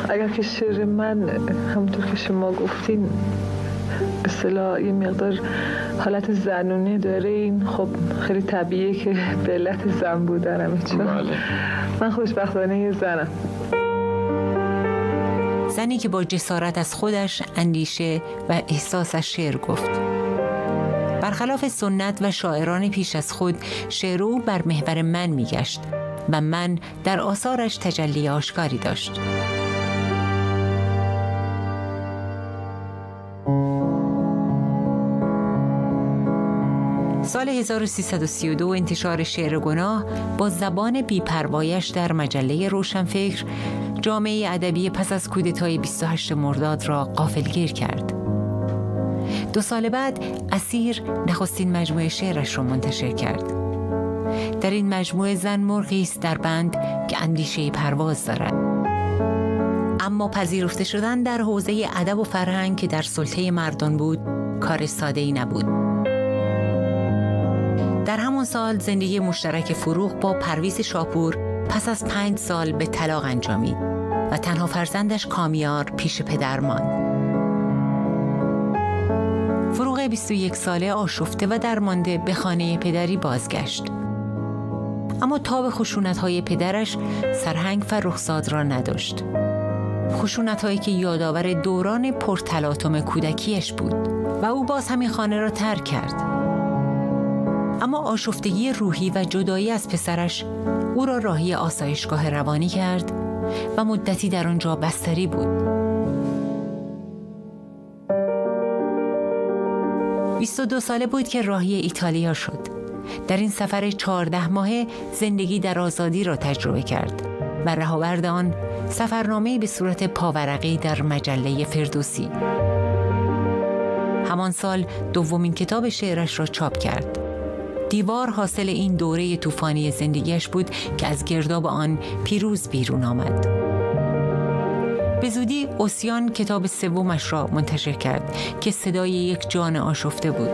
اگر که شعر من همونطور که شما گفتین اصطلاح یه مقدار حالت زنونه داره، این خب خیلی طبیعیه که به علت زن بودنمه، چون من خوشبختانه یه زنم. زنی که با جسارت از خودش، اندیشه و احساسش شعر گفت. برخلاف سنت و شاعران پیش از خود، شعر او بر محور من میگشت و من در آثارش تجلی آشکاری داشت. سال 1332 انتشار شعر گناه با زبان بی‌پروایش در مجله روشنفکر جامعه ادبی پس از کودتای 28 مرداد را غافلگیر کرد. 2 سال بعد اسیر نخستین مجموعه شعرش را منتشر کرد. در این مجموعه زن مرغی است در بند که اندیشه پرواز دارد. اما پذیرفته شدن در حوزه ادب و فرهنگ که در سلطه مردان بود کار ساده‌ای نبود. در همان سال زندگی مشترک فروغ با پرویز شاپور پس از 5 سال به طلاق انجامید و تنها فرزندش کامیار پیش پدر ماند. فروغ 21 ساله آشفته و درمانده به خانه پدری بازگشت. اما تاب خشونت‌های پدرش سرهنگ فرخزاد را نداشت. خشونت‌هایی که یادآور دوران پرتلاطم کودکیش بود و او باز همین خانه را ترک کرد. اما آشفتگی روحی و جدایی از پسرش او را راهی آسایشگاه روانی کرد و مدتی در آنجا بستری بود. 22 ساله بود که راهی ایتالیا شد. در این سفر 14 ماهه زندگی در آزادی را تجربه کرد و رهاورد آن سفرنامه‌ای به صورت پاورقی در مجله فردوسی. همان سال دومین کتاب شعرش را چاپ کرد. دیوار حاصل این دوره طوفانی زندگیش بود که از گرداب آن پیروز بیرون آمد. به زودی عصیان کتاب سومش را منتشر کرد که صدای یک جان آشفته بود.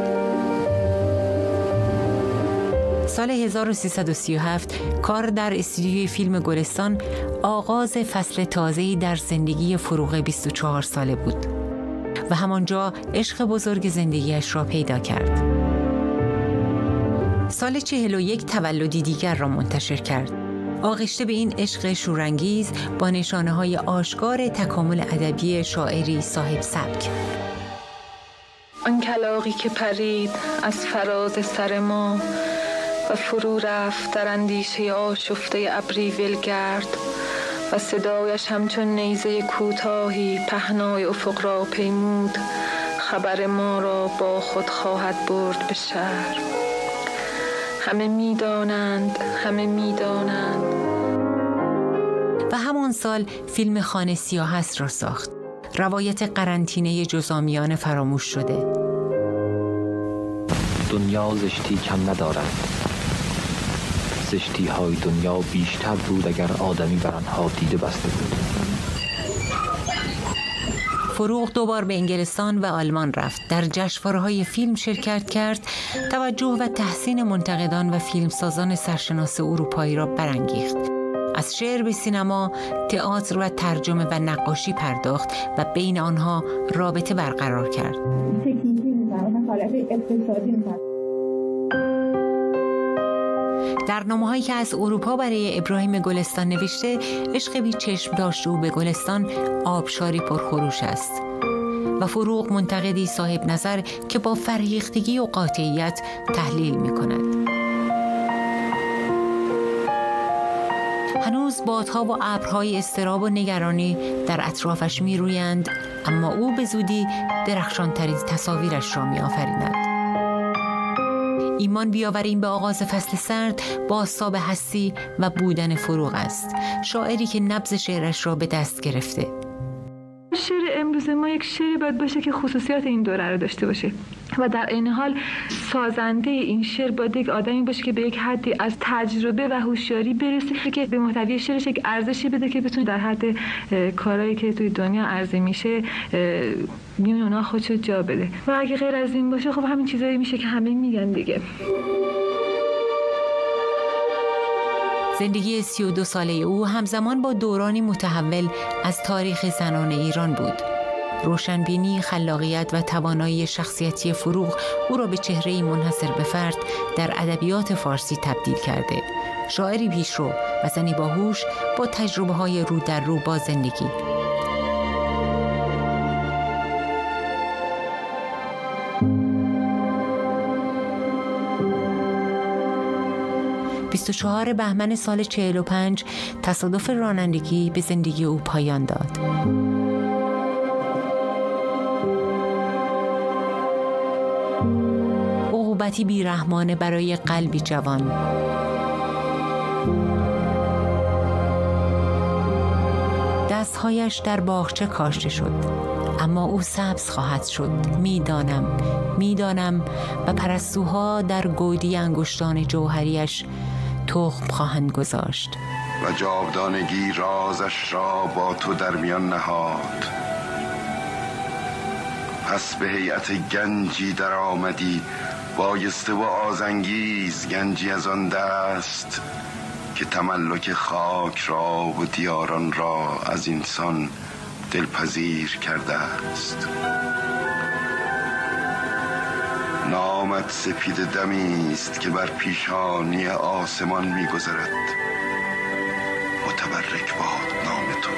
سال 1337 کار در استودیوی فیلم گلستان آغاز فصل تازه‌ای در زندگی فروغ 24 ساله بود و همانجا عشق بزرگ زندگیش را پیدا کرد. سال 41 تولدی دیگر را منتشر کرد، آغشته به این عشق شورانگیز با نشانه‌های آشکار تکامل ادبی شاعری صاحب سبک. آن کلاغی که پرید از فراز سر ما و فرو رفت در اندیشه آشفته ابری ولگرد و صدایش همچون نیزه کوتاهی پهنای افق را پیمود، خبر ما را با خود خواهد برد به شهر. همه می‌دانند. و همان سال فیلم خانه سیاه است را ساخت. روایت قرنطینه جزامیان فراموش شده. دنیا زشتی کم ندارد. زشتی های دنیا بیشتر بود اگر آدمی بر آنها دیده بسته بود. فروغ 2 بار به انگلستان و آلمان رفت. در جشنواره‌های فیلم شرکت کرد. توجه و تحسین منتقدان و فیلمسازان سرشناس اروپایی را برانگیخت. از شعر به سینما، تئاتر و ترجمه و نقاشی پرداخت و بین آنها رابطه برقرار کرد. در نامه‌هایی که از اروپا برای ابراهیم گلستان نوشته، عشق بی چشم داشت او به گلستان آبشاری پرخروش است و فروغ منتقدی صاحب نظر که با فرهیختگی و قاطعیت تحلیل می‌کند. هنوز بادها و ابرهای اضطراب و نگرانی در اطرافش می‌رویند، اما او به زودی درخشان‌ترین تصاویرش را می‌آفریند. ایمان بیاوریم به آغاز فصل سرد با آستاب هستی و بودن فروغ است، شاعری که نبض شعرش را به دست گرفته. شعر امروز ما یک شعری باید باشه که خصوصیات این دوره رو داشته باشه و در این حال سازنده این شعر باید یک آدمی باشه که به یک حدی از تجربه و هوشیاری برسه که به محتوی شعرش یک ارزشی بده که بتونه در حد کارهایی که توی دنیا عرضه میشه میون اونا خودشو جا بده و اگه غیر از این باشه خب همین چیزایی میشه که همه میگن دیگه. زندگی 32 ساله او همزمان با دورانی متحول از تاریخ زنان ایران بود. روشنبینی، خلاقیت و توانایی شخصیتی فروغ او را به چهره‌ای منحصر به فرد در ادبیات فارسی تبدیل کرده. شاعری پیشرو و زنی باهوش با تجربه‌های رو در رو با زندگی. بیست و 24 بهمن سال 45 تصادف رانندگی به زندگی او پایان داد. عقوبتی بیرحمانه برای قلبی جوان. دستهایش در باغچه کاشته شد، اما او سبز خواهد شد. میدانم و پرستوها در گودی انگشتان جوهریش تخم خواهند گذاشت. و جاودانگی رازش را با تو در میان نهاد. پس به هیئت گنجی در آمدی، بایسته و آزانگیز گنجی از آن دست که تملک خاک را و دیاران را از انسان دلپذیر کرده است. نامت سپید دمی است که بر پیشانی آسمان می‌گذرد. متبرک باد نام تو.